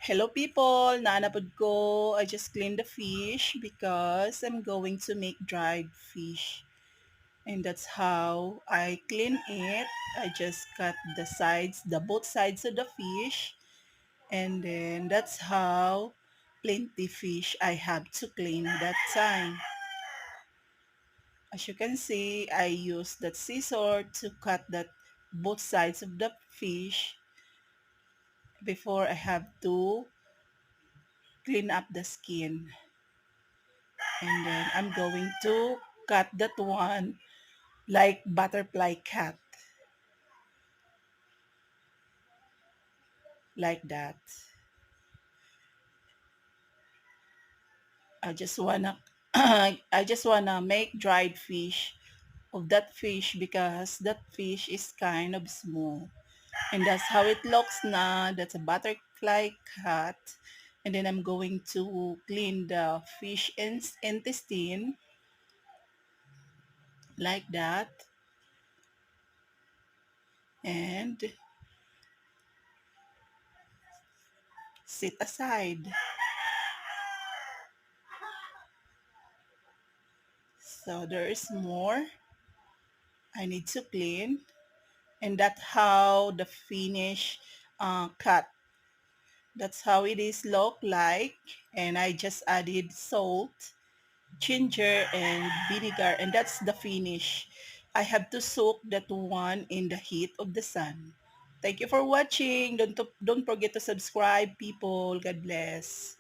Hello people! Naanapod ko. I just cleaned the fish because I'm going to make dried fish. And that's how I clean it. I just cut the sides, both sides of the fish. And then that's how plenty fish I have to clean that time. As you can see, I use that scissor to cut that both sides of the fish before I have to clean up the skin. And then I'm going to cut that one like butterfly cut, like that. I just wanna I just wanna make dried fish of that fish because that fish is kind of small. And that's how it looks now. That's a butterfly cut. And then I'm going to clean the fish intestine like that. And sit aside. So there is more I need to clean. And that's how the finish cut. That's how it is look like. And I just added salt, ginger, and vinegar. And that's the finish. I have to soak that one in the heat of the sun. Thank you for watching. Don't forget to subscribe, people. God bless.